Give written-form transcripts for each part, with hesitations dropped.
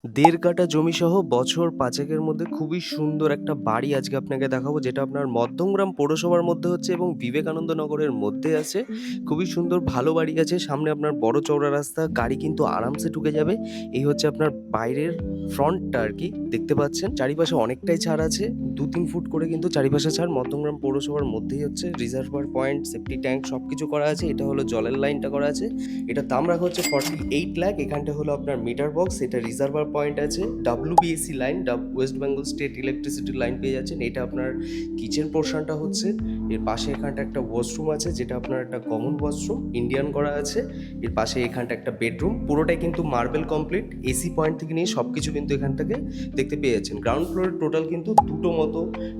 দেড় কাঠা জমিসহ বছর ৫ এর মধ্যে খুবই সুন্দর একটা বাড়ি আজকে আপনাকে দেখাবো, যেটা আপনার মধ্যমগ্রাম পৌরসভার মধ্যে হচ্ছে এবং বিবেকানন্দ নগরের মধ্যে আছে। খুবই সুন্দর ভালো বাড়ি আছে। সামনে আপনার বড় চওড়া রাস্তা, গাড়ি কিন্তু আরামসে ঢুকে যাবে। এই হচ্ছে আপনার বাইরের ফ্রন্টটা আরকি দেখতে পাচ্ছেন। চারিপাশে অনেকটাই ছাড় আছে। ২-৩ ফুট করে কিন্তু চারিপাশে ছাড়। মধ্যমগ্রাম পৌরসভার মধ্যেই হচ্ছে। রিজার্ভার পয়েন্ট, সেফটি ট্যাঙ্ক সবকিছু করা আছে। এটা হলো জলের লাইনটা করা আছে। এটার দাম রাখা হচ্ছে 48 লাখ। এখানটা হলো আপনার মিটার বক্স, এটা রিজার্ভার পয়েন্ট আছে, WBSC line, West Bengal state electricity line পেয়ে যাচ্ছেন। এটা আপনার কিচেন পোর্শনটা হচ্ছে। এর পাশে এখানটা একটা ওয়াশরুম আছে, যেটা আপনার একটা কমন ওয়াশরুম ইন্ডিয়ান করা আছে। এর পাশে এখানটা একটা বেডরুম, পুরোটাই কিন্তু মার্বেল কমপ্লিট। এসি পয়েন্ট থেকে নিয়ে সব কিছু কিন্তু এখান থেকে দেখতে পেয়ে যাচ্ছেন। গ্রাউন্ড ফ্লোরে টোটাল কিন্তু দুটো মতো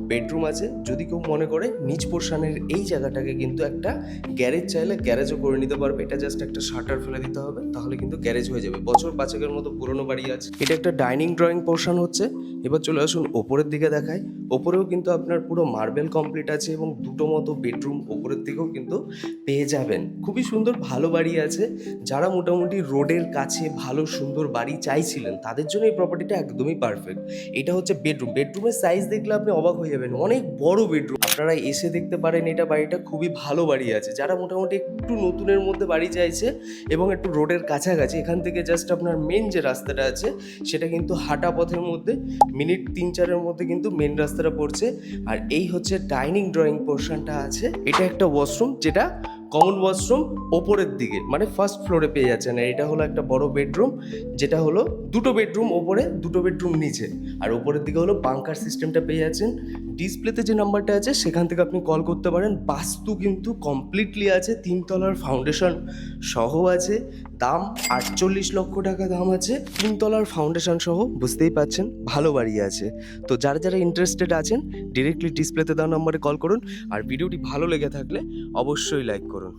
বেডরুম আছে। যদি কেউ মনে করে নিচ পোর্শনের এই জায়গাটাকে কিন্তু একটা গ্যারেজ চাইলে গ্যারেজও করে নিতে পারবে। এটা জাস্ট একটা শাটার ফেলে দিতে হবে, তাহলে কিন্তু গ্যারেজ হয়ে যাবে। বছর ৫ মতো পুরনো বাড়ি আছে। এটা একটা ডাইনিং ড্রয়িং পোর্শন হচ্ছে। এবার চলে আসুন ওপরের দিকে দেখায়। ওপরেও কিন্তু আপনার পুরো মার্বেল কমপ্লিট আছে এবং দুটো মতো বেডরুম ওপরের দিকেও কিন্তু পেয়ে যাবেন। খুবই সুন্দর ভালো বাড়ি আছে। যারা মোটামুটি রোডের কাছে ভালো সুন্দর বাড়ি চাইছিলেন, তাদের জন্য এই প্রপার্টিটা একদমই পারফেক্ট। এটা হচ্ছে বেডরুম। বেডরুমের সাইজ দেখলে আপনি অবাক হয়ে যাবেন, অনেক বড় বেডরুম। আপনারা এসে দেখতে পারেন এটা বাড়িটা খুবই ভালো বাড়ি আছে। যারা মোটামুটি একটু নতুনের মধ্যে বাড়ি চাইছে এবং একটু রোডের কাছাকাছি, এখান থেকে জাস্ট আপনার মেন যে রাস্তাটা আছে সেটা কিন্তু হাঁটা পথের মধ্যে, মিনিট ৩-৪-এর মধ্যে কিন্তু মেন রাস্তাটা পড়ছে। আর এই হচ্ছে ডাইনিং ড্রয়িং পোর্শনটা আছে। এটা একটা ওয়াশরুম, যেটা কমন ওয়াশরুম ওপরের দিকে মানে ফার্স্ট ফ্লোরে পেয়ে যাচ্ছেন। আর এটা হলো একটা বড় বেডরুম, যেটা হলো দুটো বেডরুম ওপরে, দুটো বেডরুম নিচে। আর ওপরের দিকে হলো বাংকার সিস্টেমটা পেয়ে যাচ্ছেন। ডিসপ্লেতে যে নাম্বারটা আছে সেখান থেকে আপনি কল করতে পারেন। বাস্তু কিন্তু কমপ্লিটলি আছে, ৩ তলার ফাউন্ডেশন সহ আছে। দাম ৪৮ লক্ষ টাকা দাম আছে, ৩ তলার ফাউন্ডেশন সহ। বুঝতেই পাচ্ছেন ভালো বাড়ি আছে। তো যারা যারা ইন্টারেস্টেড আছেন, ডিরেক্টলি ডিসপ্লেতে দেওয়া নম্বরে কল করুন। আর ভিডিওটি ভালো লেগে থাকলে অবশ্যই লাইক করুন।